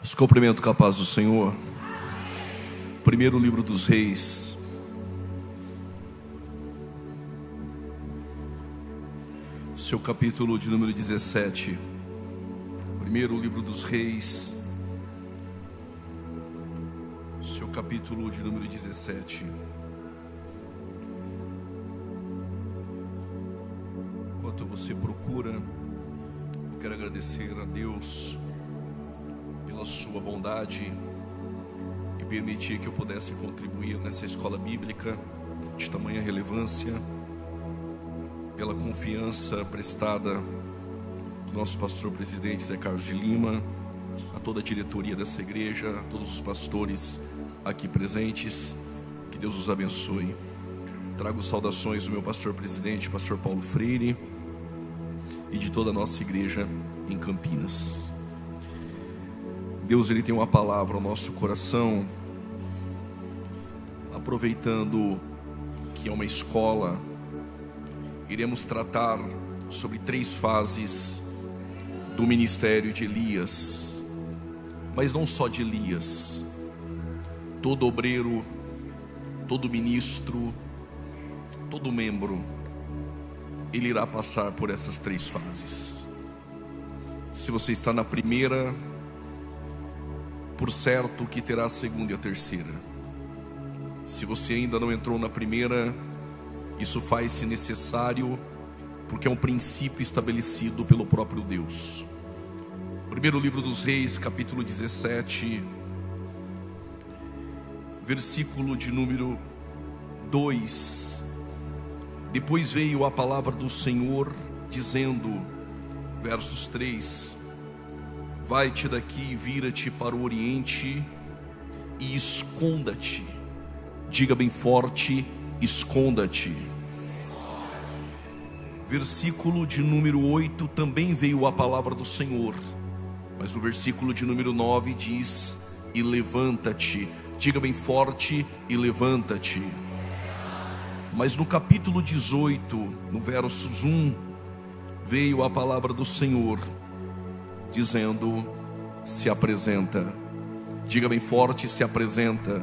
Os cumprimento com a paz do Senhor. Primeiro livro dos Reis, seu capítulo de número 17. Primeiro livro dos Reis, seu capítulo de número 17. Enquanto você procura, eu quero agradecer a Deus pela sua bondade e permitir que eu pudesse contribuir nessa escola bíblica de tamanha relevância, pela confiança prestada do nosso pastor presidente Zé Carlos de Lima, a toda a diretoria dessa igreja, a todos os pastores aqui presentes. Que Deus os abençoe. Trago saudações do meu pastor presidente, pastor Paulo Freire, e de toda a nossa igreja em Campinas. Deus, Ele tem uma palavra ao nosso coração, aproveitando que é uma escola. Iremos tratar sobre 3 fases do ministério de Elias, mas não só de Elias. Todo obreiro, todo ministro, todo membro, ele irá passar por essas 3 fases. Se você está na primeira, por certo que terá a segunda e a terceira. Se você ainda não entrou na primeira, isso faz-se necessário, porque é um princípio estabelecido pelo próprio Deus. Primeiro livro dos Reis, capítulo 17, versículo de número 2. Depois veio a palavra do Senhor, dizendo, versos 3: vai-te daqui, vira-te para o oriente e esconda-te. Diga bem forte: esconda-te. Versículo de número 8, também veio a palavra do Senhor, mas o versículo de número 9 diz: e levanta-te. Diga bem forte: e levanta-te. Mas no capítulo 18, no versos 1, veio a palavra do Senhor, dizendo: se apresenta. Diga bem forte: se apresenta.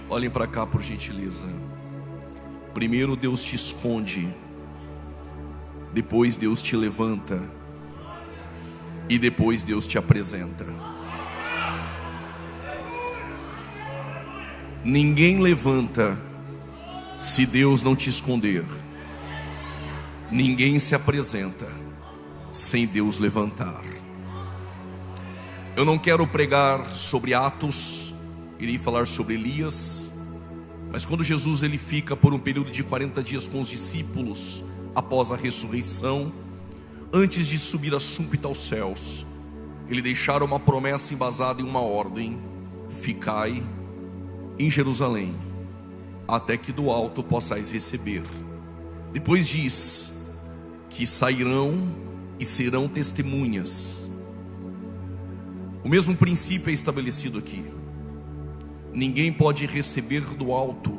Olhem para cá, por gentileza. Primeiro Deus te esconde, depois Deus te levanta, e depois Deus te apresenta. Ninguém levanta se Deus não te esconder. Ninguém se apresenta sem Deus levantar. Eu não quero pregar sobre Atos, irei falar sobre Elias. Mas quando Jesus ele fica por um período de 40 dias com os discípulos, após a ressurreição, antes de subir a súbita aos céus, ele deixara uma promessa embasada em uma ordem: ficai em Jerusalém, até que do alto possais receber. Depois diz que sairão e serão testemunhas. O mesmo princípio é estabelecido aqui. Ninguém pode receber do alto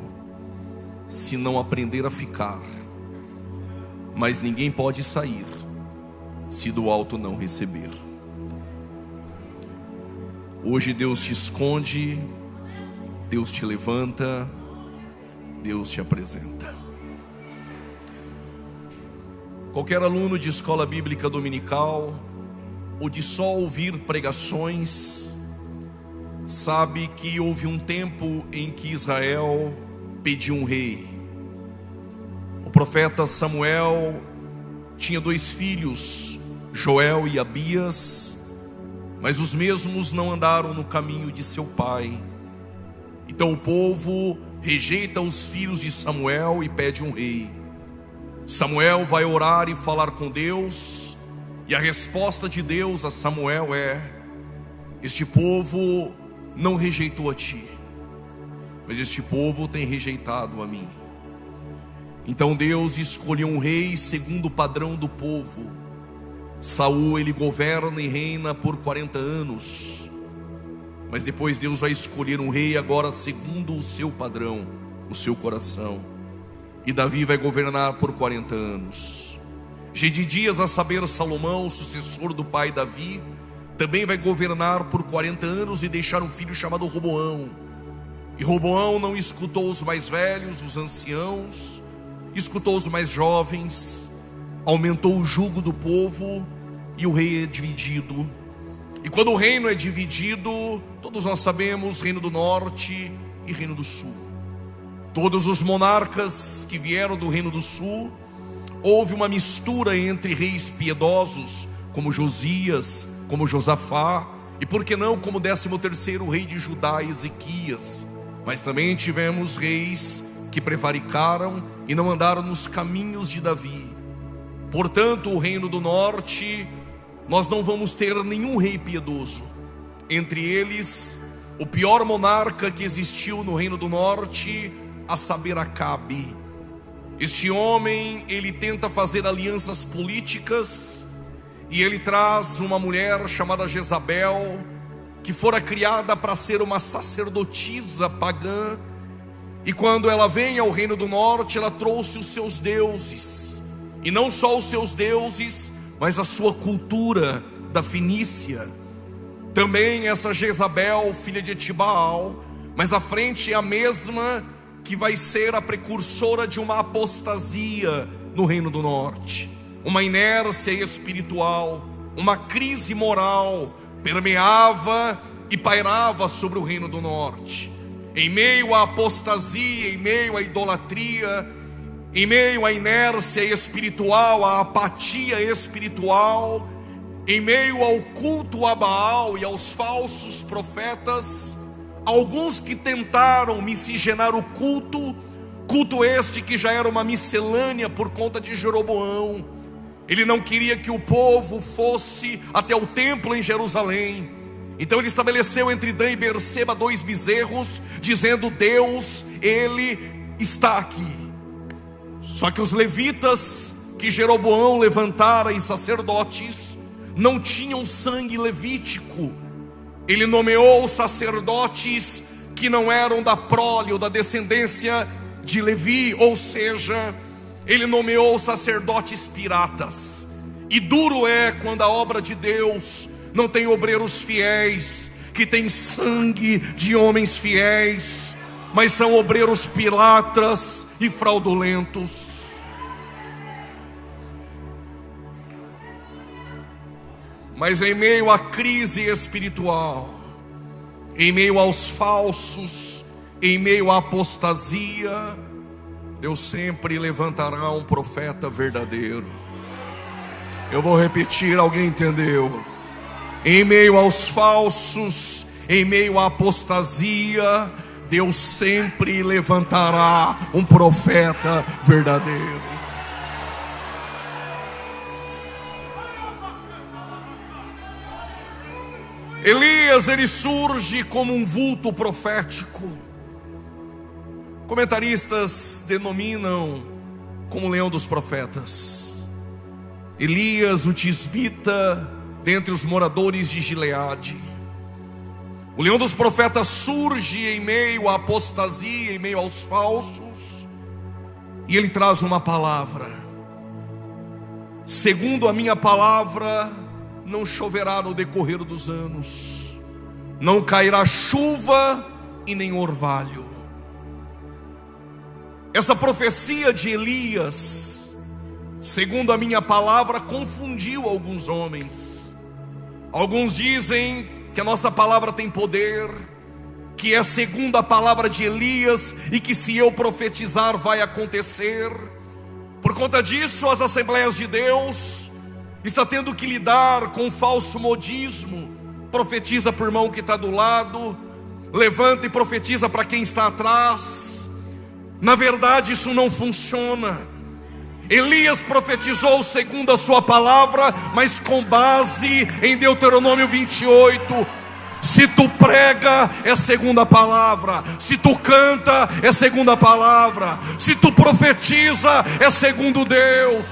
se não aprender a ficar, mas ninguém pode sair se do alto não receber. Hoje Deus te esconde, Deus te levanta, Deus te apresenta. Qualquer aluno de escola bíblica dominical, ou de só ouvir pregações, sabe que houve um tempo em que Israel pediu um rei. O profeta Samuel tinha 2 filhos, Joel e Abias, mas os mesmos não andaram no caminho de seu pai. Então o povo rejeita os filhos de Samuel e pede um rei. Samuel vai orar e falar com Deus, e a resposta de Deus a Samuel é: este povo não rejeitou a ti, mas este povo tem rejeitado a mim. Então Deus escolheu um rei segundo o padrão do povo. Saul ele governa e reina por 40 anos, mas depois Deus vai escolher um rei agora segundo o seu padrão, o seu coração. E Davi vai governar por 40 anos. Gedidias, a saber Salomão, sucessor do pai Davi, também vai governar por 40 anos e deixar um filho chamado Roboão. E Roboão não escutou os mais velhos, os anciãos, escutou os mais jovens, aumentou o jugo do povo e o rei é dividido. E quando o reino é dividido, todos nós sabemos, reino do norte e reino do sul. Todos os monarcas que vieram do reino do sul, houve uma mistura entre reis piedosos, como Josias, como Josafá, e por que não como 13º rei de Judá, Ezequias. Mas também tivemos reis que prevaricaram e não andaram nos caminhos de Davi. Portanto, o reino do norte, nós não vamos ter nenhum rei piedoso. Entre eles, o pior monarca que existiu no reino do norte, a saber, Acabe. Este homem, ele tenta fazer alianças políticas, e ele traz uma mulher chamada Jezabel, que fora criada para ser uma sacerdotisa pagã. E quando ela vem ao reino do norte, ela trouxe os seus deuses, e não só os seus deuses, mas a sua cultura da Fenícia. Também essa Jezabel, filha de Etibaal, mas à frente é a mesma que vai ser a precursora de uma apostasia no reino do norte. Uma inércia espiritual, uma crise moral permeava e pairava sobre o reino do norte. Em meio à apostasia, em meio à idolatria, em meio à inércia espiritual, à apatia espiritual, em meio ao culto a Baal e aos falsos profetas, alguns que tentaram miscigenar o culto este que já era uma miscelânea por conta de Jeroboão. Ele não queria que o povo fosse até o templo em Jerusalém. Então ele estabeleceu entre Dan e Berseba 2 bezerros, dizendo: Deus, Ele está aqui. Só que os levitas que Jeroboão levantara e sacerdotes não tinham sangue levítico. Ele nomeou sacerdotes que não eram da prole ou da descendência de Levi, ou seja, ele nomeou sacerdotes piratas. E duro é quando a obra de Deus não tem obreiros fiéis, que tem sangue de homens fiéis, mas são obreiros piratas e fraudulentos. Mas em meio à crise espiritual, em meio aos falsos, em meio à apostasia, Deus sempre levantará um profeta verdadeiro. Eu vou repetir, alguém entendeu? Em meio aos falsos, em meio à apostasia, Deus sempre levantará um profeta verdadeiro. Elias, ele surge como um vulto profético. Comentaristas denominam como leão dos profetas. Elias, o tisbita, dentre os moradores de Gileade. O leão dos profetas surge em meio à apostasia, em meio aos falsos, e ele traz uma palavra: segundo a minha palavra, não choverá no decorrer dos anos, não cairá chuva e nem orvalho. Essa profecia de Elias, segundo a minha palavra, confundiu alguns homens. Alguns dizem que a nossa palavra tem poder, que é segundo a palavra de Elias, e que se eu profetizar vai acontecer. Por conta disso, as Assembleias de Deus está tendo que lidar com falso modismo. Profetiza para o irmão que está do lado, levanta e profetiza para quem está atrás. Na verdade, isso não funciona. Elias profetizou segundo a sua palavra, mas com base em Deuteronômio 28. Se tu prega, é segundo a palavra. Se tu canta, é segundo a palavra. Se tu profetiza, é segundo Deus.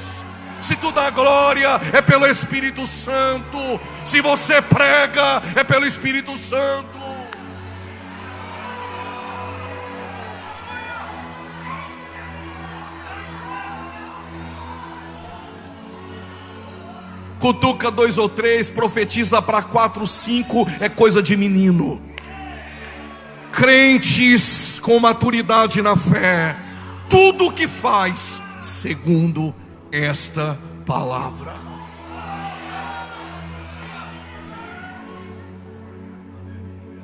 Se tu dá glória, é pelo Espírito Santo. Se você prega, é pelo Espírito Santo. cutuca 2 ou 3, profetiza para 4, 5, é coisa de menino. Crentes com maturidade na fé, tudo o que faz segundo esta palavra.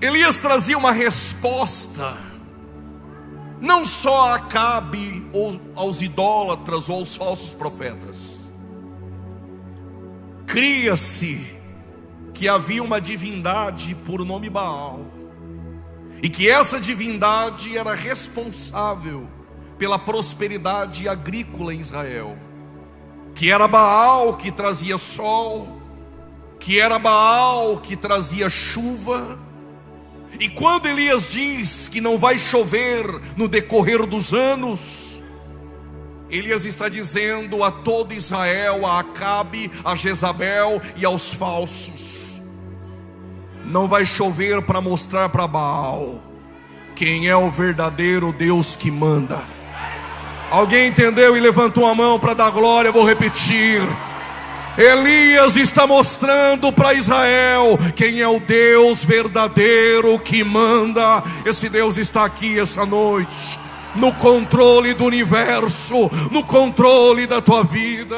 Elias trazia uma resposta, não só a Acabe, ou aos idólatras, ou aos falsos profetas. Cria-se que havia uma divindade por nome Baal, e que essa divindade era responsável pela prosperidade agrícola em Israel, que era Baal que trazia sol, que era Baal que trazia chuva. E quando Elias diz que não vai chover no decorrer dos anos, Elias está dizendo a todo Israel, a Acabe, a Jezabel e aos falsos: não vai chover para mostrar para Baal quem é o verdadeiro Deus que manda. Alguém entendeu e levantou a mão para dar glória? Eu vou repetir. Elias está mostrando para Israel quem é o Deus verdadeiro que manda. Esse Deus está aqui essa noite, no controle do universo, no controle da tua vida.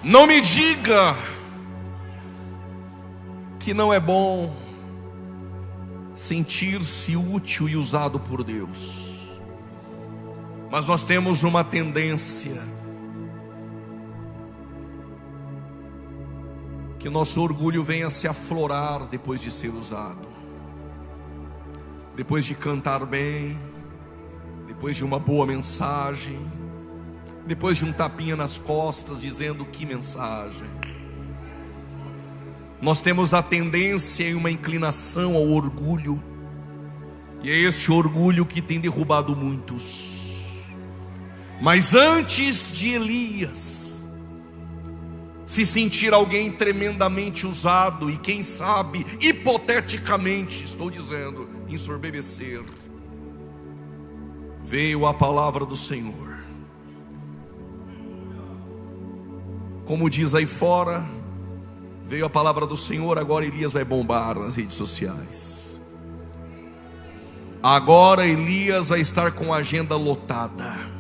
Não me diga que não é bom sentir-se útil e usado por Deus, mas nós temos uma tendência que nosso orgulho venha se aflorar depois de ser usado, depois de cantar bem, depois de uma boa mensagem, depois de um tapinha nas costas dizendo que mensagem. Nós temos a tendência e uma inclinação ao orgulho, e é este orgulho que tem derrubado muitos. Mas antes de Elias se sentir alguém tremendamente usado, e quem sabe, hipoteticamente, estou dizendo, ensorbebecer, veio a palavra do Senhor. Como diz aí fora, veio a palavra do Senhor. Agora Elias vai bombar nas redes sociais. Agora Elias vai estar com a agenda lotada.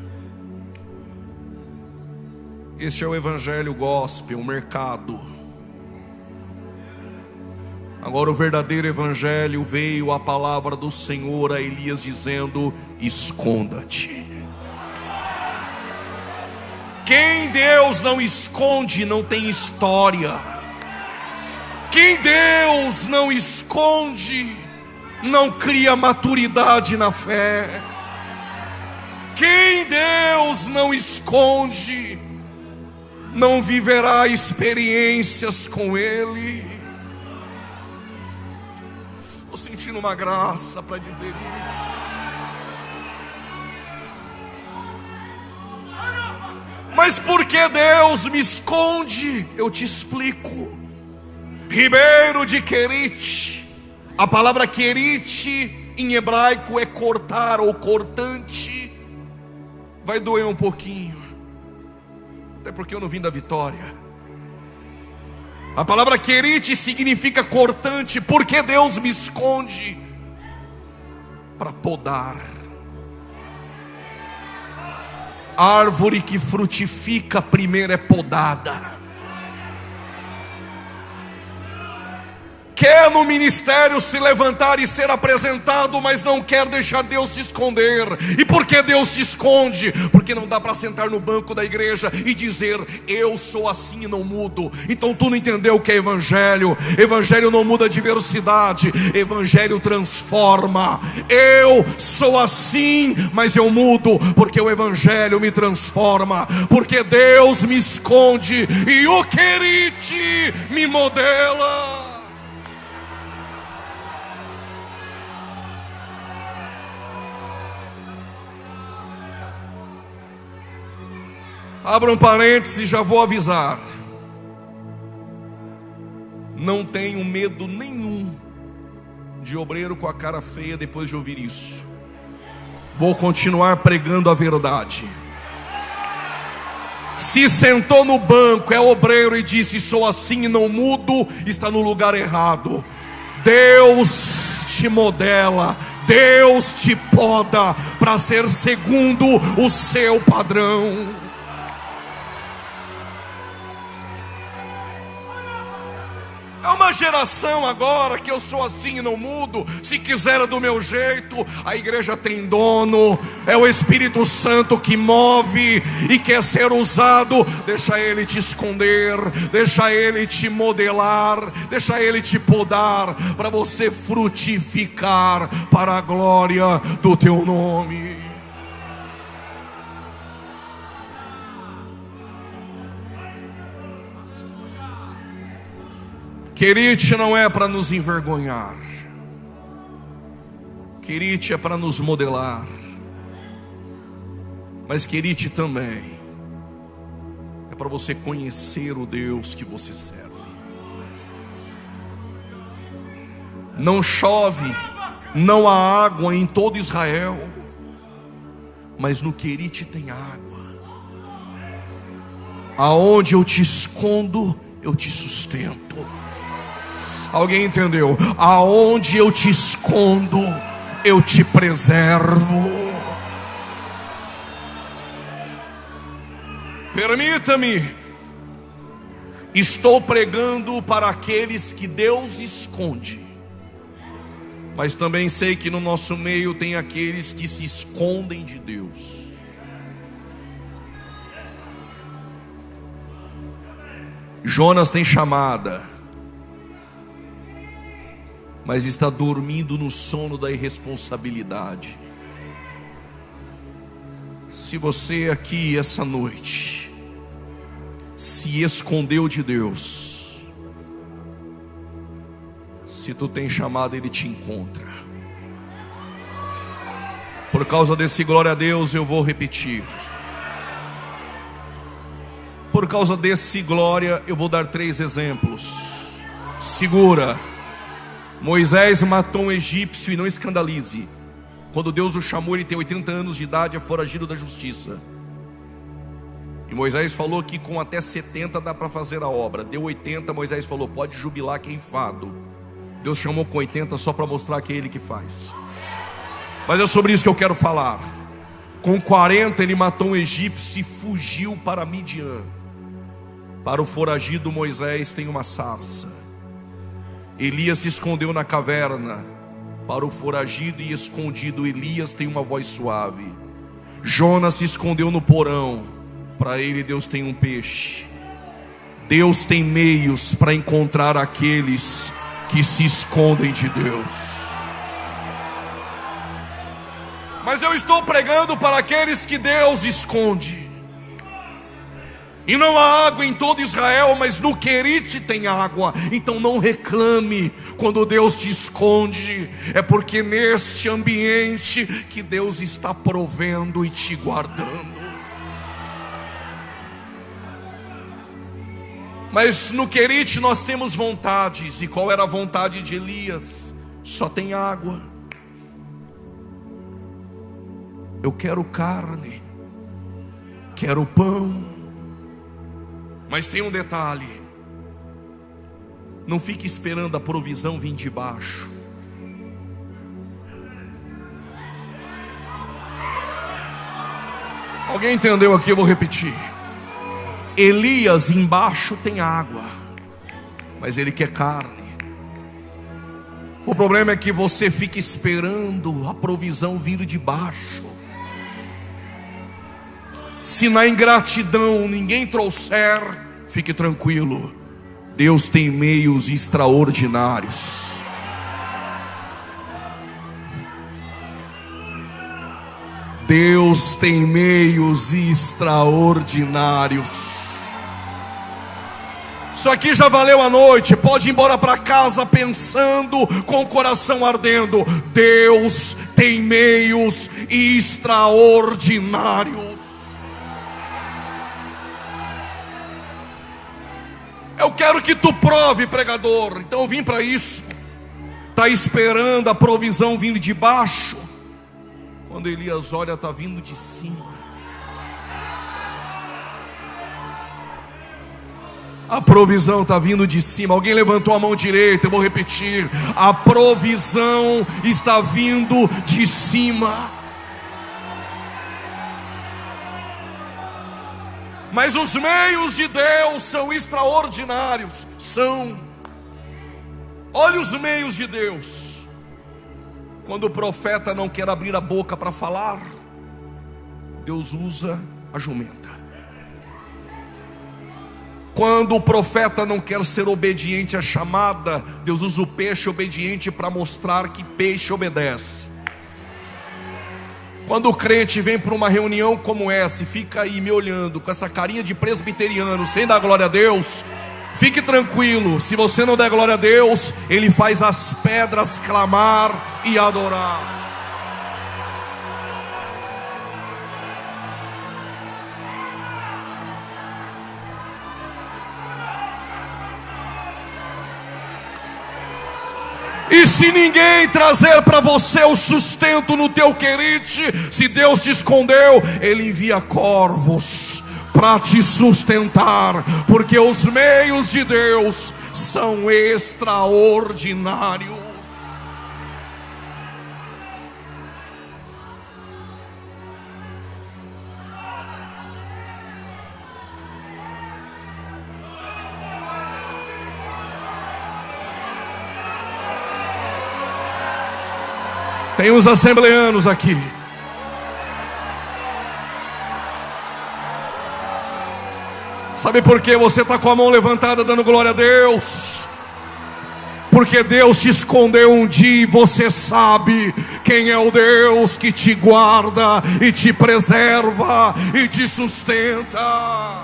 Este é o evangelho gospel, o mercado. Agora o verdadeiro evangelho, veio a palavra do Senhor a Elias dizendo: esconda-te. Quem Deus não esconde não tem história. Quem Deus não esconde não cria maturidade na fé. Quem Deus não esconde não viverá experiências com Ele. Estou sentindo uma graça para dizer isso. Mas por que Deus me esconde? Eu te explico. Ribeiro de Querite, a palavra Querite em hebraico é cortar ou cortante. Vai doer um pouquinho, até porque eu não vim da Vitória. A palavra Querite significa cortante. Por que Deus me esconde? Para podar. A árvore que frutifica primeiro é podada. Quer no ministério se levantar e ser apresentado, mas não quer deixar Deus te esconder. E por que Deus te esconde? Porque não dá para sentar no banco da igreja e dizer: eu sou assim e não mudo. Então tu não entendeu o que é evangelho. Evangelho não muda a diversidade, evangelho transforma. Eu sou assim, mas eu mudo, porque o evangelho me transforma. Porque Deus me esconde e o Querite me modela. Abra um parêntese, já vou avisar. Não tenho medo nenhum de obreiro com a cara feia depois de ouvir isso. vou continuar pregando a verdade. Se sentou no banco, é obreiro e disse: sou assim e não mudo, está no lugar errado. Deus te modela, Deus te poda para ser segundo o seu padrão. É uma geração agora que eu sou assim e não mudo. Se quiser é do meu jeito. A igreja tem dono. É o Espírito Santo que move e quer ser usado. Deixa Ele te esconder, deixa Ele te modelar, deixa Ele te podar, para você frutificar para a glória do teu nome. Querite não é para nos envergonhar. Querite é para nos modelar. Mas querite também é para você conhecer o Deus que você serve. Não chove, não há água em todo Israel, mas no Querite tem água. Aonde eu te escondo, eu te sustento. Alguém entendeu? Aonde eu te escondo, eu te preservo. Permita-me, estou pregando para aqueles que Deus esconde, mas também sei que no nosso meio tem aqueles que se escondem de Deus. Jonas tem chamada, mas está dormindo no sono da irresponsabilidade. Se você aqui essa noite se escondeu de Deus, se tu tem chamado, Ele te encontra. Por causa desse glória a Deus, eu vou repetir. Por causa desse glória, eu vou dar 3 exemplos. Segura. Moisés matou um egípcio, e não escandalize. Quando Deus o chamou, ele tem 80 anos de idade, é foragido da justiça. E Moisés falou que com até 70 dá para fazer a obra. Deu 80, Moisés falou: pode jubilar que é enfado. Deus chamou com 80 só para mostrar que é Ele que faz. Mas é sobre isso que eu quero falar. Com 40 ele matou um egípcio e fugiu para Midian. Para o foragido Moisés tem uma sarça. Elias se escondeu na caverna. Para o foragido e escondido Elias tem uma voz suave. Jonas se escondeu no porão. Para ele Deus tem um peixe. Deus tem meios para encontrar aqueles que se escondem de Deus. Mas eu estou pregando para aqueles que Deus esconde. E não há água em todo Israel, mas no Querite tem água. Então não reclame quando Deus te esconde. É porque neste ambiente que Deus está provendo e te guardando. Mas no Querite nós temos vontades. E qual era a vontade de Elias? Só tem água. Eu quero carne, quero pão. Mas tem um detalhe: não fique esperando a provisão vir de baixo. Alguém entendeu aqui? Eu vou repetir. Elias embaixo tem água, mas ele quer carne. O problema é que você fica esperando a provisão vir de baixo. Se na ingratidão ninguém trouxer, fique tranquilo, Deus tem meios extraordinários. Deus tem meios extraordinários. Isso aqui já valeu a noite. Pode ir embora para casa pensando, com o coração ardendo. Deus tem meios extraordinários. Eu quero que tu prove, pregador. Então eu vim para isso. Está esperando a provisão vindo de baixo? Quando Elias olha, está vindo de cima. A provisão está vindo de cima. Alguém levantou a mão direita, eu vou repetir. A provisão está vindo de cima. Mas os meios de Deus são extraordinários. Olha os meios de Deus. Quando o profeta não quer abrir a boca para falar, Deus usa a jumenta. Quando o profeta não quer ser obediente à chamada, Deus usa o peixe obediente para mostrar que peixe obedece. Quando o crente vem para uma reunião como essa e fica aí me olhando com essa carinha de presbiteriano sem dar glória a Deus, fique tranquilo, se você não der glória a Deus, Ele faz as pedras clamar e adorar. E se ninguém trazer para você o sustento no teu querite, se Deus te escondeu, Ele envia corvos para te sustentar, porque os meios de Deus são extraordinários. Tem uns assembleanos aqui. Sabe por que você está com a mão levantada dando glória a Deus? Porque Deus te escondeu um dia e você sabe quem é o Deus que te guarda e te preserva e te sustenta.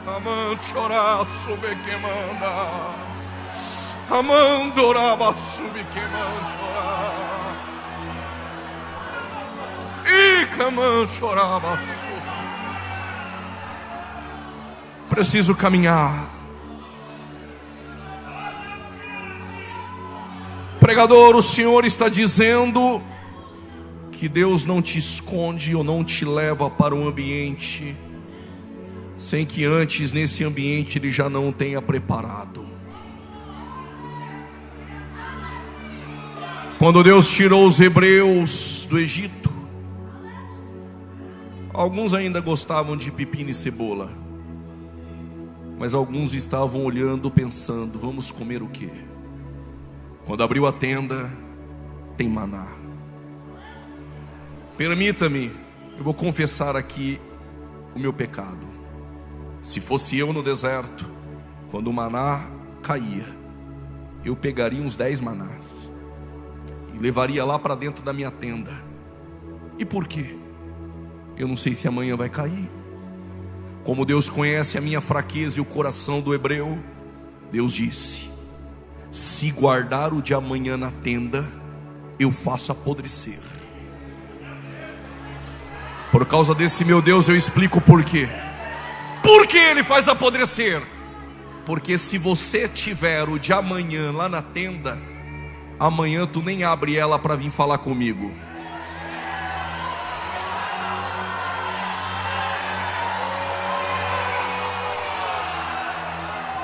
Amante orar sobre quem manda. Amandoraba subquemante orar. E caman chorava. Preciso caminhar. Pregador, o Senhor está dizendo que Deus não te esconde ou não te leva para um ambiente sem que antes nesse ambiente Ele já não tenha preparado. Quando Deus tirou os hebreus do Egito, alguns ainda gostavam de pepino e cebola, mas alguns estavam olhando, pensando: vamos comer o quê? Quando abriu a tenda, tem maná. Permita-me, eu vou confessar aqui o meu pecado. Se fosse eu no deserto, quando o maná caía, eu pegaria uns 10 manás e levaria lá para dentro da minha tenda. E por quê? Eu não sei se amanhã vai cair. Como Deus conhece a minha fraqueza e o coração do hebreu, Deus disse: se guardar o de amanhã na tenda, eu faço apodrecer. Por causa desse meu Deus eu explico por quê. Por que Ele faz apodrecer? Porque se você tiver o de amanhã lá na tenda, amanhã tu nem abre ela para vir falar comigo.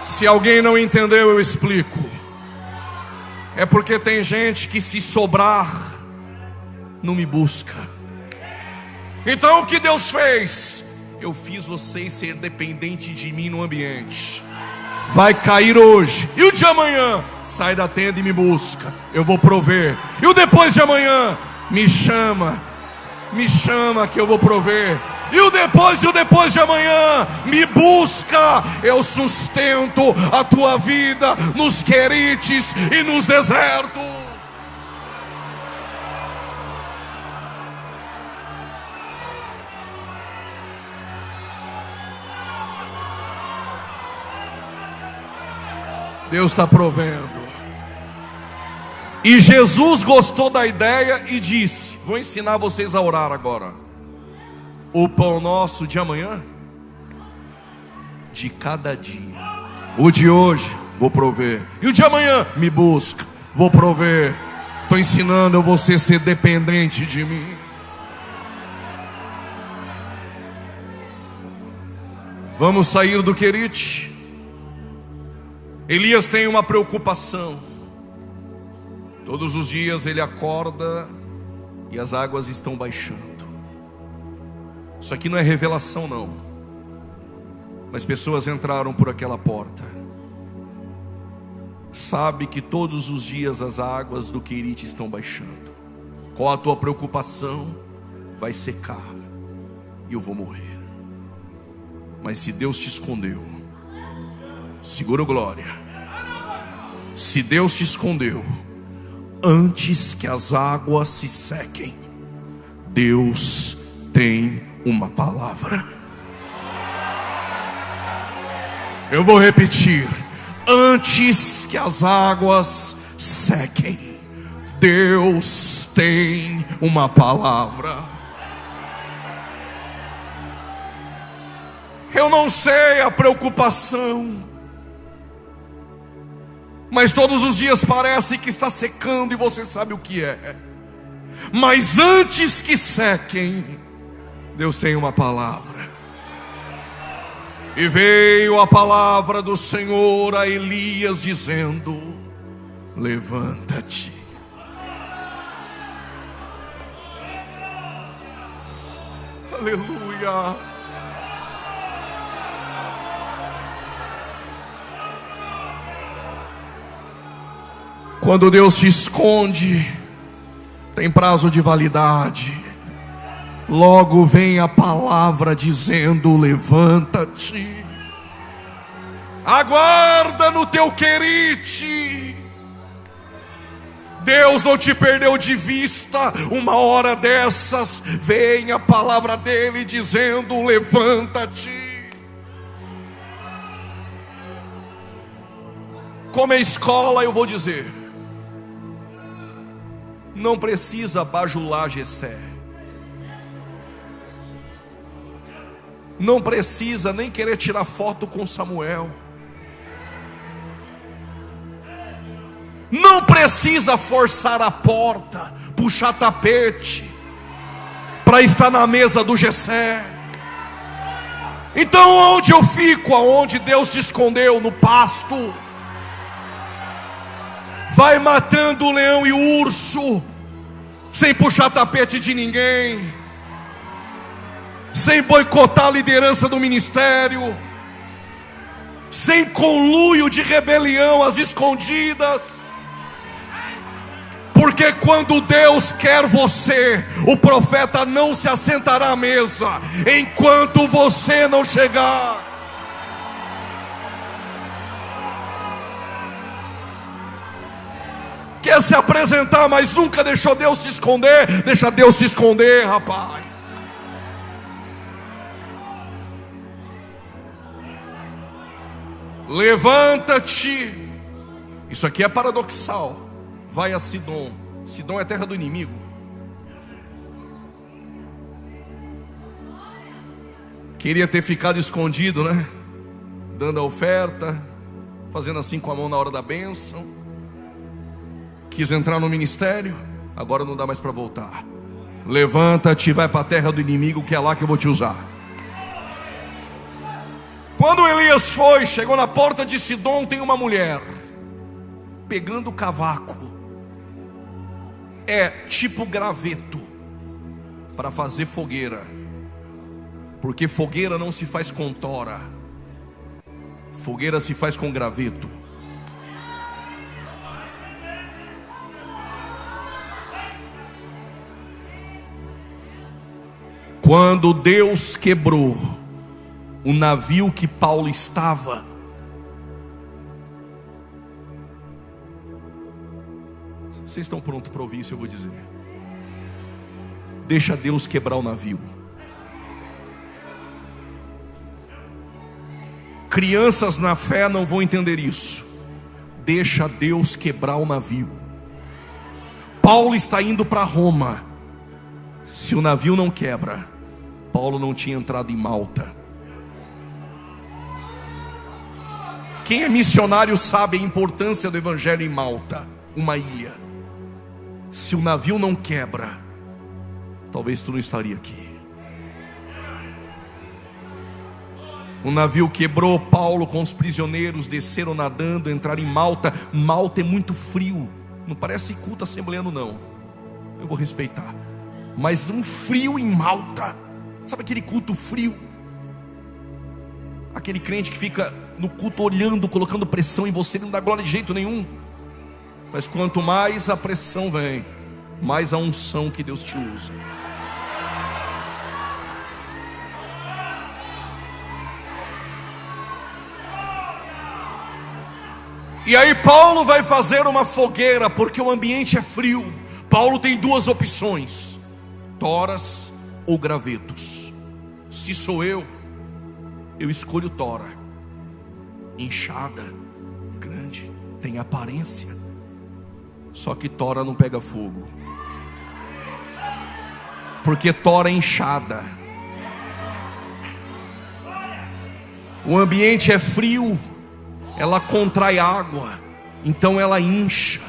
Se alguém não entendeu, eu explico. É porque tem gente que, se sobrar, não me busca. Então o que Deus fez? Eu fiz vocês ser dependentes de mim no ambiente. Vai cair hoje, e o de amanhã, sai da tenda e me busca, eu vou prover. E o depois de amanhã, me chama que eu vou prover. E o depois de amanhã, me busca, eu sustento a tua vida nos querites e nos desertos. Deus está provendo. E Jesus gostou da ideia e disse: vou ensinar vocês a orar agora. O pão nosso de amanhã, de cada dia. O de hoje, vou prover. E o de amanhã, me busca, vou prover. Estou ensinando você a ser dependente de mim. Vamos sair do Querite. Elias tem uma preocupação. Todos os dias ele acorda e as águas estão baixando. Isso aqui não é revelação não, mas pessoas entraram por aquela porta. Sabe que todos os dias as águas do Querite estão baixando. Qual a tua preocupação? Vai secar e eu vou morrer. Mas se Deus te escondeu, segura o glória. Se Deus te escondeu, antes que as águas se sequem, Deus tem uma palavra. Eu vou repetir: antes que as águas sequem, Deus tem uma palavra. Eu não sei a preocupação, mas todos os dias parece que está secando e você sabe o que é. Mas antes que sequem, Deus tem uma palavra. E veio a palavra do Senhor a Elias dizendo: levanta-te. Aleluia. Quando Deus te esconde, tem prazo de validade. Logo vem a palavra dizendo: levanta-te. Aguarda no teu Querite. Deus não te perdeu de vista. Uma hora dessas vem a palavra dele dizendo: levanta-te. Como é escola, eu vou dizer: não precisa bajular Jessé. Não precisa nem querer tirar foto com Samuel. Não precisa forçar a porta, puxar tapete para estar na mesa do Jessé. Então onde eu fico? Aonde Deus te escondeu? No pasto. Vai matando o leão e o urso, sem puxar tapete de ninguém, sem boicotar a liderança do ministério, sem conluio de rebelião às escondidas. Porque quando Deus quer você, o profeta não se assentará à mesa enquanto você não chegar. Quer se apresentar, mas nunca deixou Deus te esconder? Deixa Deus te esconder, rapaz. Levanta-te. Isso aqui é paradoxal. Vai a Sidom. Sidom é terra do inimigo. Queria ter ficado escondido, né? Dando a oferta, fazendo assim com a mão na hora da bênção. Quis entrar no ministério, agora não dá mais para voltar. Levanta-te, vai para a terra do inimigo, que é lá que eu vou te usar. Quando Elias foi, chegou na porta de Sidom, tem uma mulher pegando cavaco. É tipo graveto para fazer fogueira, porque fogueira não se faz com tora, fogueira se faz com graveto. Quando Deus quebrou o navio que Paulo estava, vocês estão prontos para ouvir isso? Eu vou dizer: deixa Deus quebrar o navio. Crianças na fé não vão entender isso. Deixa Deus quebrar o navio. Paulo está indo para Roma. Se o navio não quebra, Paulo não tinha entrado em Malta. Quem é missionário sabe a importância do evangelho em Malta, uma ilha. Se o navio não quebra, talvez tu não estaria aqui. O navio quebrou, Paulo com os prisioneiros desceram nadando, entraram em Malta. Malta é muito frio, não parece culto assembleano não, eu vou respeitar, mas um frio em Malta. Sabe aquele culto frio? Aquele crente que fica no culto olhando, colocando pressão em você, não dá glória de jeito nenhum. Mas quanto mais a pressão vem, mais a unção que Deus te usa. E aí Paulo vai fazer uma fogueira, porque o ambiente é frio. Paulo tem duas opções: toras ou gravetos. Se sou eu escolho tora. Inchada, grande, tem aparência, só que tora não pega fogo, porque tora é inchada. O ambiente é frio, ela contrai água, então ela incha.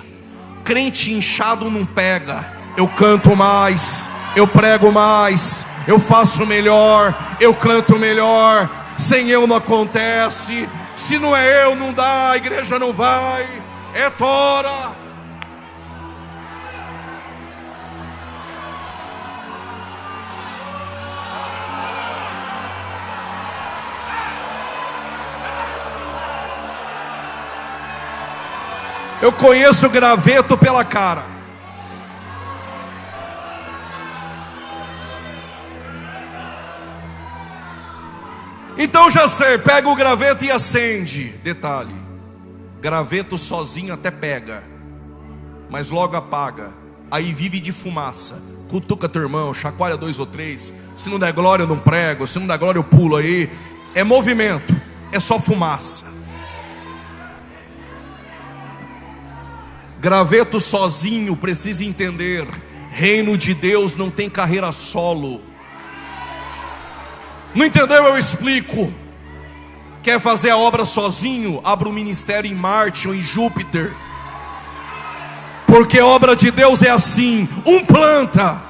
Crente inchado não pega. Eu canto mais, eu prego mais, eu faço melhor, eu canto melhor. Sem eu não acontece. Se não é eu, não dá, a igreja não vai. É tora. Eu conheço graveto pela cara. Então já sei, pega o graveto e acende. Detalhe: graveto sozinho até pega, mas logo apaga. Aí vive de fumaça. Cutuca teu irmão, chacoalha 2 ou 3. Se não der glória eu não prego, se não der glória eu pulo aí. É movimento, é só fumaça. Graveto sozinho precisa entender: reino de Deus não tem carreira solo. Não entendeu? Eu explico. Quer fazer a obra sozinho? Abra um ministério em Marte ou em Júpiter. Porque a obra de Deus é assim: um planta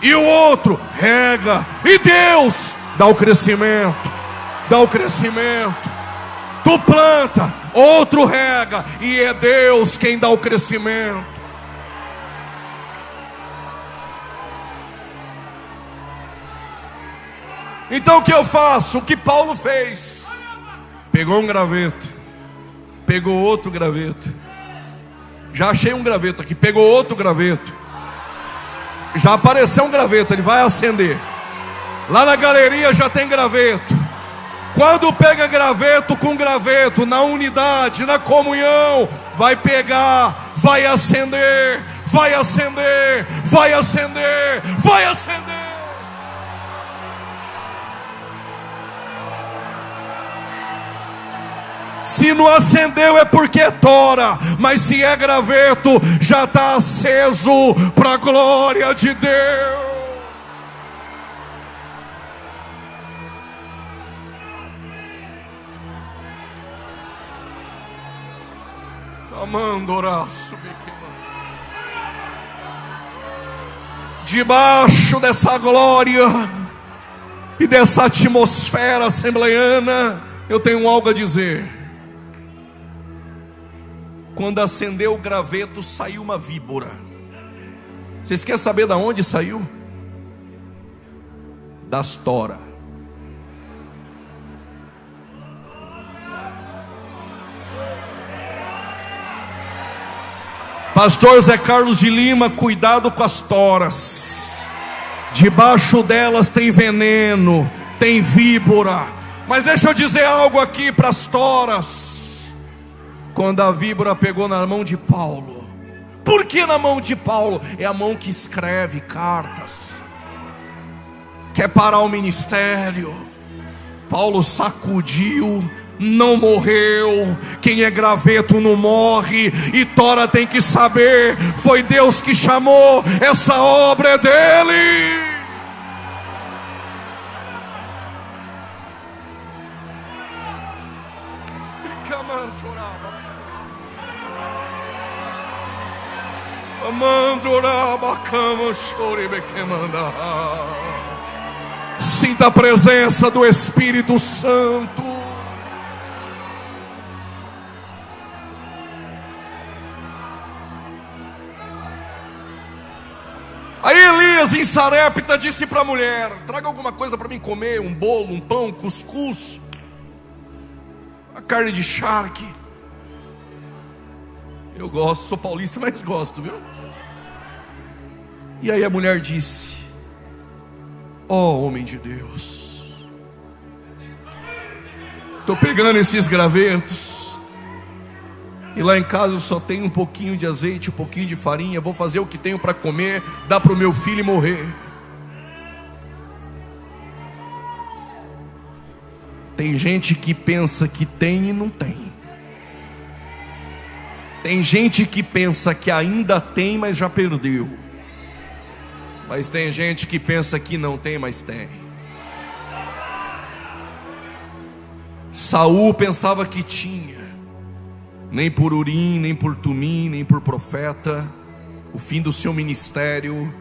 e o outro rega, e Deus dá o crescimento. Dá o crescimento. Tu planta, outro rega, e é Deus quem dá o crescimento. Então o que eu faço? O que Paulo fez: pegou um graveto, pegou outro graveto. Já achei um graveto aqui. Pegou outro graveto. Já apareceu um graveto, ele vai acender. Lá na galeria já tem graveto. Quando pega graveto com graveto, na unidade, na comunhão, vai pegar, vai acender, vai acender, vai acender, vai acender. Se não acendeu é porque é tora, mas se é graveto, já está aceso para a glória de Deus. Debaixo dessa glória e dessa atmosfera assembleiana, eu tenho algo a dizer. Quando acendeu o graveto, saiu uma víbora. Vocês querem saber de onde saiu? Das toras. Pastor Zé Carlos de Lima, cuidado com as toras. Debaixo delas tem veneno, tem víbora. Mas deixa eu dizer algo aqui para as toras. Quando a víbora pegou na mão de Paulo. Por que na mão de Paulo? É a mão que escreve cartas. Quer parar o ministério. Paulo sacudiu, não morreu. Quem é graveto não morre. E tora tem que saber: foi Deus que chamou, essa obra é dele. Sinta a presença do Espírito Santo. Aí Elias em Sarepta disse para a mulher: traga alguma coisa para mim comer, um bolo, um pão, cuscuz, a carne de charque. Eu gosto, sou paulista, mas gosto, viu? E aí a mulher disse: ó homem de Deus, estou pegando esses gravetos, e lá em casa eu só tenho um pouquinho de azeite, um pouquinho de farinha. Vou fazer o que tenho para comer, dar para o meu filho morrer. Tem gente que pensa que tem e não tem. Tem gente que pensa que ainda tem, mas já perdeu. Mas tem gente que pensa que não tem, mas tem. Saul pensava que tinha. Nem por Urim, nem por Tumim, nem por profeta. O fim do seu ministério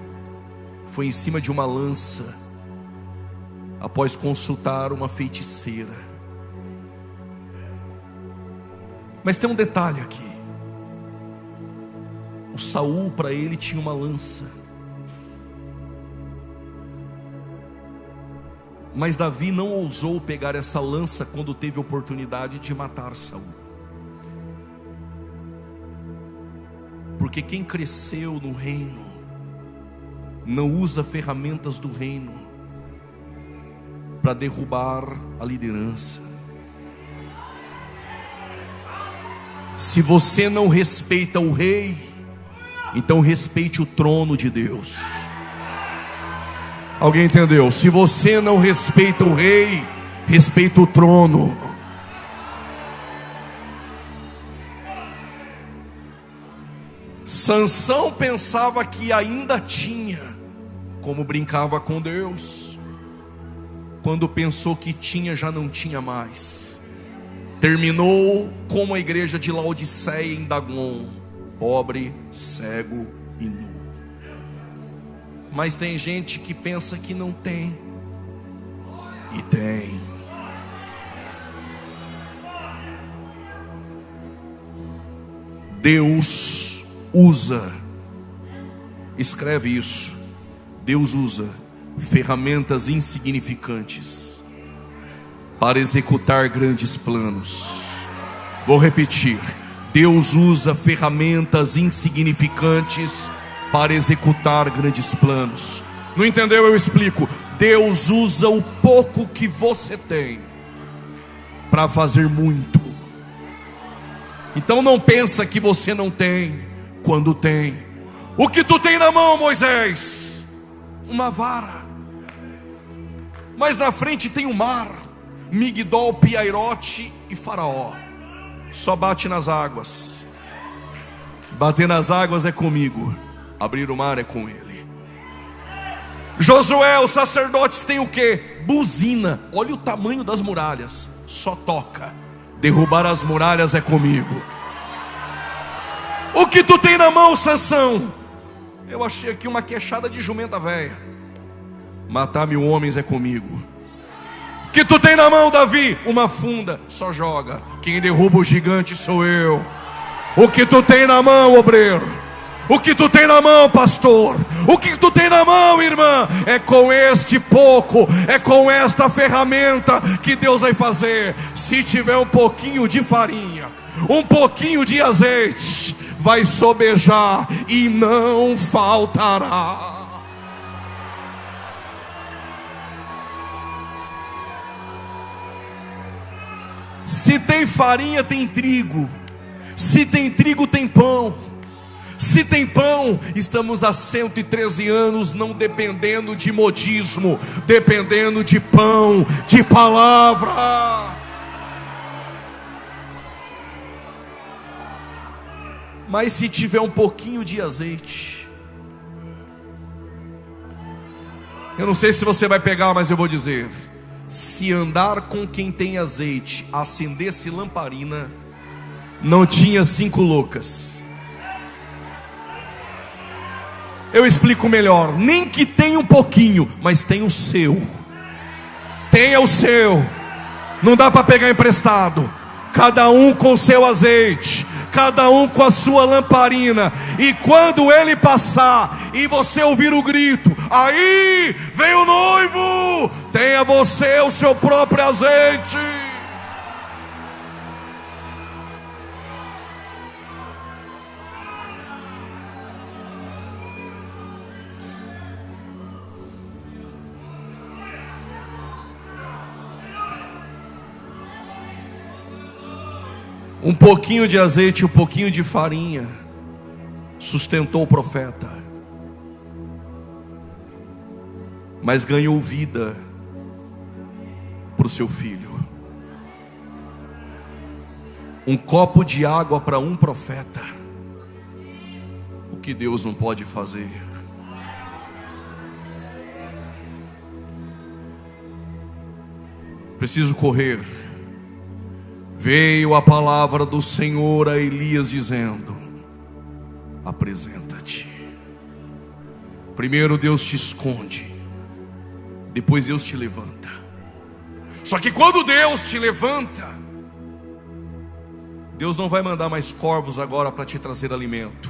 foi em cima de uma lança, após consultar uma feiticeira. Mas tem um detalhe aqui. O Saul, para ele, tinha uma lança, mas Davi não ousou pegar essa lança quando teve a oportunidade de matar Saul. Porque quem cresceu no reino não usa ferramentas do reino para derrubar a liderança. Se você não respeita o rei, então respeite o trono de Deus. Alguém entendeu? Se você não respeita o rei, respeita o trono. Sansão pensava que ainda tinha, como brincava com Deus. Quando pensou que tinha, já não tinha mais. Terminou como a igreja de Laodiceia em Dagon: pobre, cego e nu. Mas tem gente que pensa que não tem, e tem. Deus usa, escreve isso, Deus usa ferramentas insignificantes para executar grandes planos. Vou repetir: Deus usa ferramentas insignificantes para executar grandes planos. Não entendeu? Eu explico. Deus usa o pouco que você tem para fazer muito. Então não pensa que você não tem, quando tem. O que tu tem na mão, Moisés? Uma vara. Mas na frente tem o mar, Migdol, Piairote e Faraó. Só bate nas águas. Bater nas águas é comigo, abrir o mar é com ele. Josué, os sacerdotes têm o que? Buzina. Olha o tamanho das muralhas. Só toca. Derrubar as muralhas é comigo. O que tu tem na mão, Sansão? Eu achei aqui uma queixada de jumenta velha. Matar 1000 homens é comigo. O que tu tem na mão, Davi? Uma funda. Só joga. Quem derruba o gigante sou eu. O que tu tem na mão, obreiro? O que tu tem na mão, pastor? O que tu tem na mão, irmã? É com este pouco, é com esta ferramenta que Deus vai fazer. Se tiver um pouquinho de farinha, um pouquinho de azeite, vai sobejar e não faltará. Se tem farinha, tem trigo. Se tem trigo, tem pão. Se tem pão, estamos há 113 anos não dependendo de modismo, dependendo de pão, de palavra. Mas se tiver um pouquinho de azeite, eu não sei se você vai pegar, mas eu vou dizer: se andar com quem tem azeite, acendesse lamparina, não tinha 5 loucas. Eu explico melhor. Nem que tenha um pouquinho, mas tem o seu. Tenha o seu. Não dá para pegar emprestado. Cada um com seu azeite, cada um com a sua lamparina. E quando ele passar e você ouvir o grito, aí vem o noivo, tenha você o seu próprio azeite. Um pouquinho de azeite, um pouquinho de farinha sustentou o profeta, mas ganhou vida para o seu filho. Um copo de água para um profeta. O que Deus não pode fazer? Preciso correr. Veio a palavra do Senhor a Elias dizendo: apresenta-te. Primeiro Deus te esconde, depois Deus te levanta. Só que quando Deus te levanta, Deus não vai mandar mais corvos agora para te trazer alimento.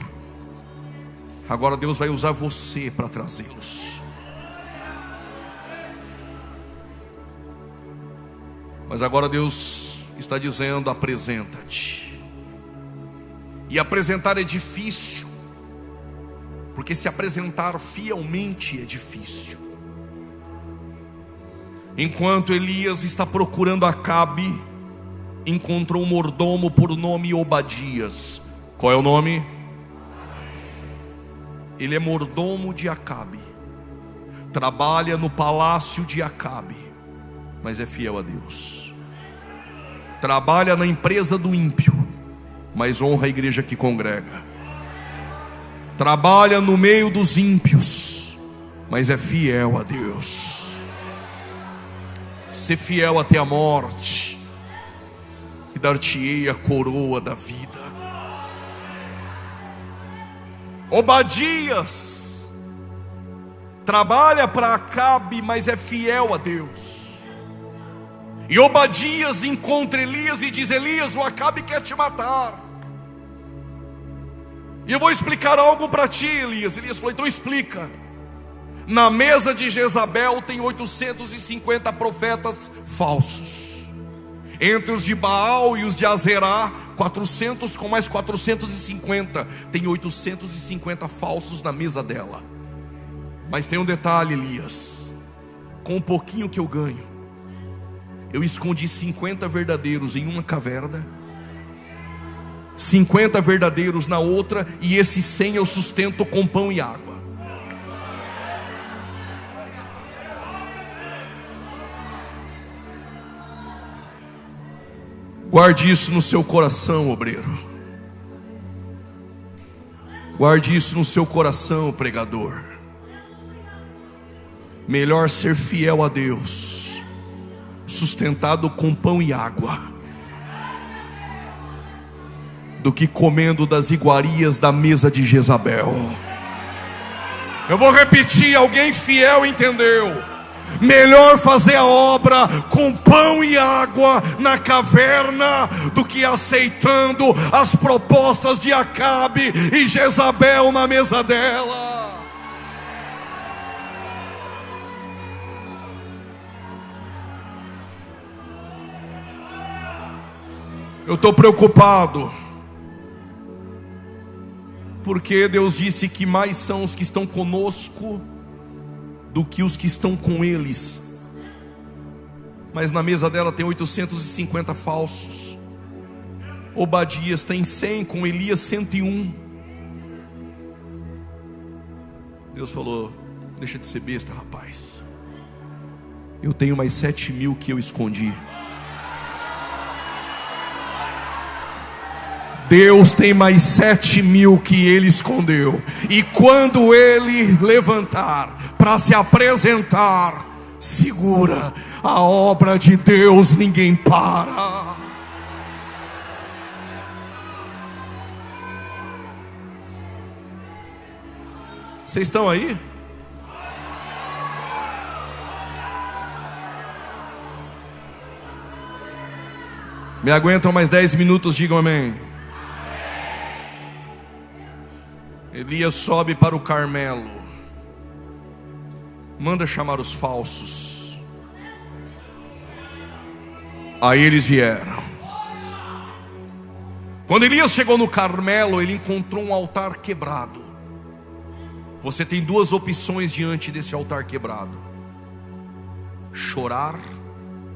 Agora Deus vai usar você para trazê-los. Mas agora Deus está dizendo: apresenta-te. E apresentar é difícil, porque se apresentar fielmente é difícil. Enquanto Elias está procurando Acabe, encontrou um mordomo por nome Obadias. Qual é o nome? Ele é mordomo de Acabe, trabalha no palácio de Acabe, mas é fiel a Deus. Trabalha na empresa do ímpio, mas honra a igreja que congrega. Trabalha no meio dos ímpios, mas é fiel a Deus. Ser fiel até a morte, e dar-te-ei a coroa da vida. Obadias trabalha para Acabe, mas é fiel a Deus. E Obadias encontra Elias e diz: Elias, o Acabe quer te matar. E eu vou explicar algo para ti, Elias. Elias falou: então explica. Na mesa de Jezabel tem 850 profetas falsos. Entre os de Baal e os de Azerá, 400 com mais 450. Tem 850 falsos na mesa dela. Mas tem um detalhe, Elias: com um pouquinho que eu ganho, eu escondi 50 verdadeiros em uma caverna, 50 verdadeiros na outra, e esses 100 eu sustento com pão e água. Guarde isso no seu coração, obreiro. Guarde isso no seu coração, pregador. Melhor ser fiel a Deus, sustentado com pão e água, do que comendo das iguarias da mesa de Jezabel. Eu vou repetir, alguém fiel entendeu. Melhor fazer a obra com pão e água na caverna, do que aceitando as propostas de Acabe e Jezabel na mesa dela. Eu estou preocupado, porque Deus disse que mais são os que estão conosco do que os que estão com eles. Mas na mesa dela tem 850 falsos. Obadias tem 100, com Elias 101. Deus falou: deixa de ser besta, rapaz. Eu tenho mais 7.000 que eu escondi. Deus tem mais 7.000 que Ele escondeu. E quando Ele levantar para se apresentar, segura, a obra de Deus ninguém para. Vocês estão aí? Me aguentam mais 10 minutos, digam amém. Elias sobe para o Carmelo, manda chamar os falsos. Aí eles vieram. Quando Elias chegou no Carmelo, ele encontrou um altar quebrado. Você tem duas opções diante desse altar quebrado: chorar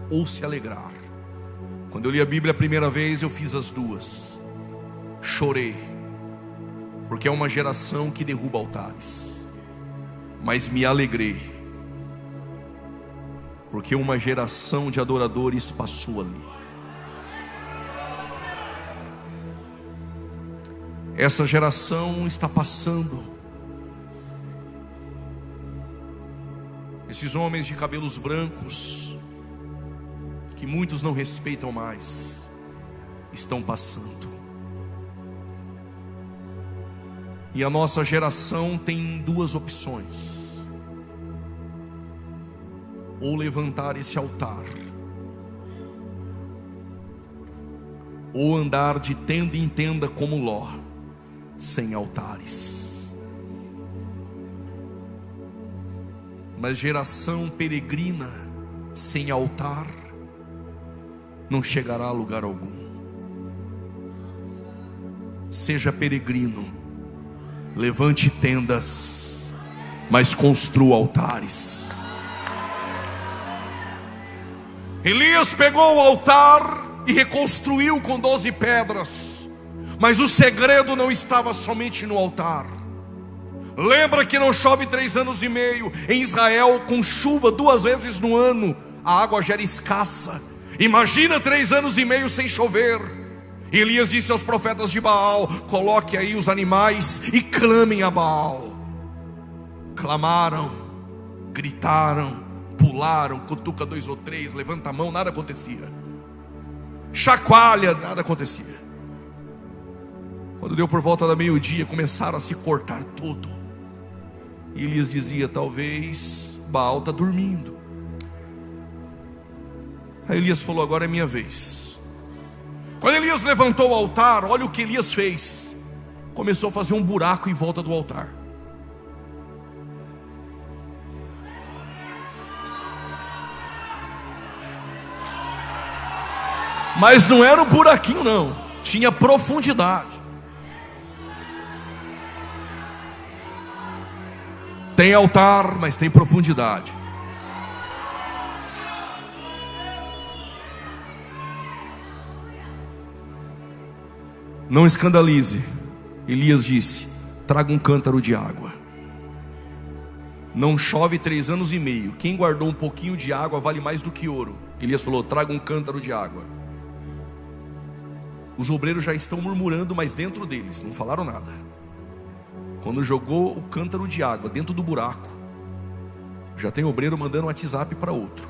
ou se alegrar. Quando eu li a Bíblia a primeira vez, eu fiz as duas. Chorei, porque é uma geração que derruba altares. Mas me alegrei, porque uma geração de adoradores passou ali. Essa geração está passando. Esses homens de cabelos brancos, que muitos não respeitam mais, estão passando. E a nossa geração tem duas opções: ou levantar esse altar, ou andar de tenda em tenda como Ló, sem altares. Mas geração peregrina sem altar não chegará a lugar algum. Seja peregrino, levante tendas, mas construa altares. Elias pegou o altar e reconstruiu com 12 pedras. Mas o segredo não estava somente no altar. Lembra que não chove 3 anos e meio em Israel, com chuva 2 vezes no ano, a água já era escassa. Imagina 3 anos e meio sem chover. Elias disse aos profetas de Baal: coloque aí os animais e clamem a Baal. Clamaram, gritaram, pularam, cutuca 2 ou 3, levanta a mão, nada acontecia. Chacoalha, nada acontecia. Quando deu por volta da meio-dia, começaram a se cortar tudo. E Elias dizia: talvez Baal está dormindo. Aí Elias falou: agora é minha vez. Quando Elias levantou o altar, olha o que Elias fez. Começou a fazer um buraco em volta do altar. Mas não era um buraquinho não, tinha profundidade. Tem altar, mas tem profundidade. Não escandalize. Elias disse: traga um cântaro de água. Não chove 3 anos e meio. Quem guardou um pouquinho de água vale mais do que ouro. Elias falou: traga um cântaro de água. Os obreiros já estão murmurando, mas dentro deles não falaram nada. Quando jogou o cântaro de água dentro do buraco, já tem obreiro mandando um WhatsApp para outro.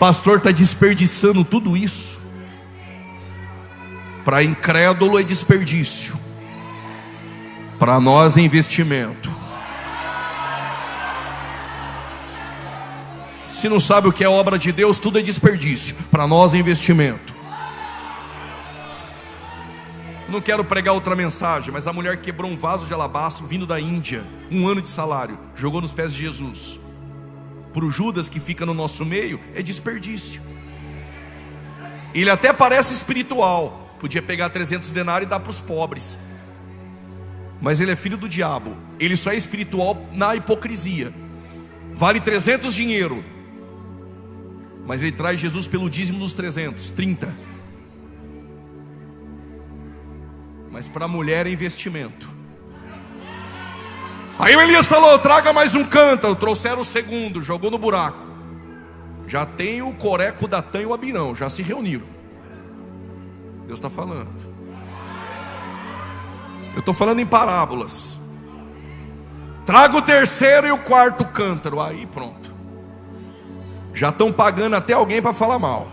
Pastor está desperdiçando tudo isso. Para incrédulo é desperdício, para nós é investimento. Se não sabe o que é obra de Deus, tudo é desperdício. Para nós é investimento. Não quero pregar outra mensagem, mas a mulher quebrou um vaso de alabastro vindo da Índia, 1 ano de salário, jogou nos pés de Jesus. Para o Judas que fica no nosso meio, é desperdício. Ele até parece espiritual, podia pegar 300 denários e dar para os pobres, mas ele é filho do diabo. Ele só é espiritual na hipocrisia. Vale 300 dinheiro, mas ele traz Jesus pelo dízimo dos 300, 30. Mas para a mulher é investimento. Aí o Elias falou: traga mais um cântaro. Trouxeram o segundo, jogou no buraco. Já tem o Coreco, o Datã e o Abirão, já se reuniram. Deus está falando. Eu estou falando em parábolas. Traga o terceiro e o quarto cântaro. Aí pronto. Já estão pagando até alguém para falar mal.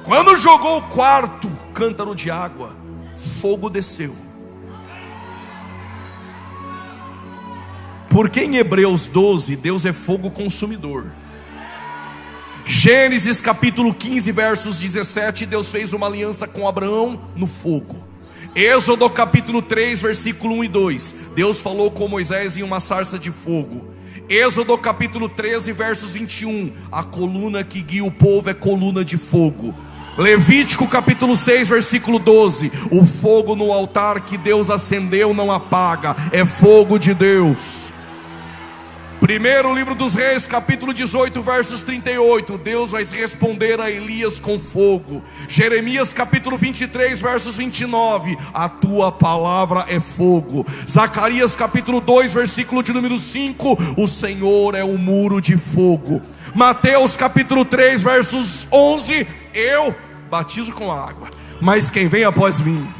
Quando jogou o quarto cântaro de água, fogo desceu. Porque em Hebreus 12, Deus é fogo consumidor. Gênesis capítulo 15, versos 17, Deus fez uma aliança com Abraão no fogo. Êxodo capítulo 3, versículo 1 e 2, Deus falou com Moisés em uma sarça de fogo. Êxodo capítulo 13, versos 21, a coluna que guia o povo é coluna de fogo. Levítico capítulo 6, versículo 12, o fogo no altar que Deus acendeu não apaga, é fogo de Deus. Primeiro livro dos Reis, capítulo 18, versos 38, Deus vai responder a Elias com fogo. Jeremias capítulo 23, versos 29, a tua palavra é fogo. Zacarias capítulo 2, versículo de número 5, o Senhor é um muro de fogo. Mateus capítulo 3, versos 11, eu batizo com água, mas quem vem após mim,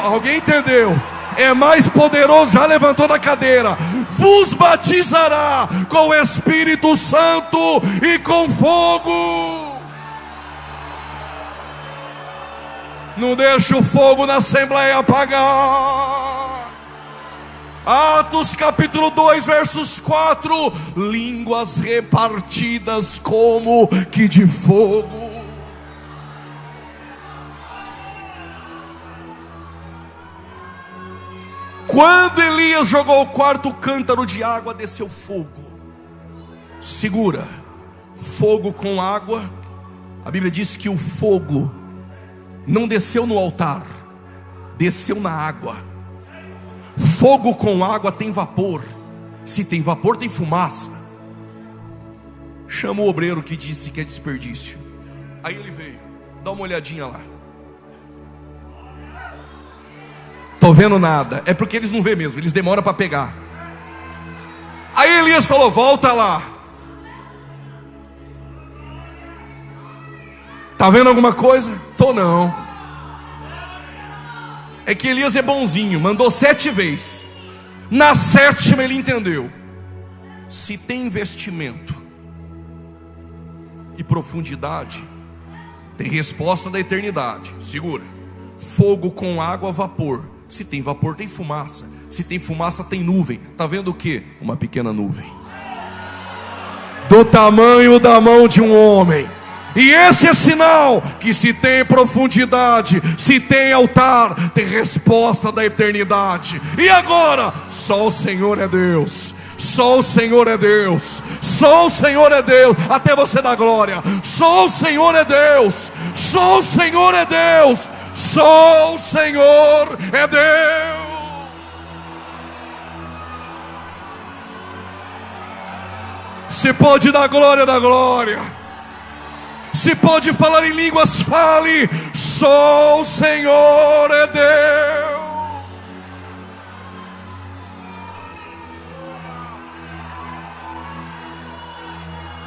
alguém entendeu? É mais poderoso, já levantou da cadeira, vos batizará com o Espírito Santo e com fogo. Não deixa o fogo na Assembleia apagar. Atos capítulo 2, versos 4, línguas repartidas como que de fogo. Quando Elias jogou o quarto cântaro de água, desceu fogo. Segura, fogo com água. A Bíblia diz que o fogo não desceu no altar, desceu na água. Fogo com água tem vapor. Se tem vapor, tem fumaça. Chama o obreiro que disse que é desperdício. Aí ele veio, dá uma olhadinha lá. Estou vendo nada. É porque eles não vêem mesmo, eles demoram para pegar. Aí Elias falou, volta lá. Está vendo alguma coisa? Tô não. É que Elias é bonzinho, mandou 7 vezes. Na 7ª ele entendeu. Se tem investimento e profundidade, tem resposta da eternidade. Segura. Fogo com água, vapor. Se tem vapor, tem fumaça. Se tem fumaça, tem nuvem. Está vendo o que? Uma pequena nuvem, do tamanho da mão de um homem. E esse é sinal que se tem profundidade, se tem altar, tem resposta da eternidade. E agora? Só o Senhor é Deus. Só o Senhor é Deus. Só o Senhor é Deus. Até você dar glória. Só o Senhor é Deus. Só o Senhor é Deus. Só o Senhor é Deus. Se pode dar glória, dá glória. Se pode falar em línguas, fale. Só o Senhor é Deus.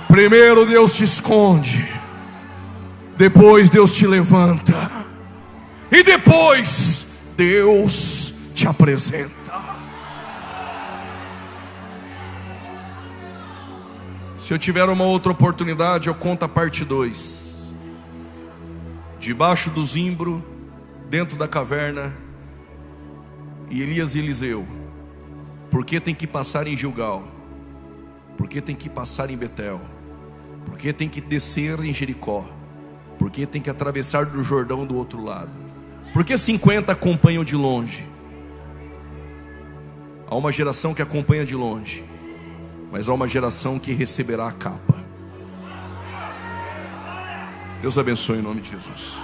Primeiro Deus te esconde, depois Deus te levanta, e depois Deus te apresenta. Se eu tiver uma outra oportunidade, eu conto a parte 2. Debaixo do zimbro, dentro da caverna, e Elias e Eliseu. Por que tem que passar em Gilgal? Por que tem que passar em Betel? Por que tem que descer em Jericó? Por que tem que atravessar do Jordão do outro lado? Por que 50 acompanham de longe? Há uma geração que acompanha de longe, mas há uma geração que receberá a capa. Deus abençoe em nome de Jesus.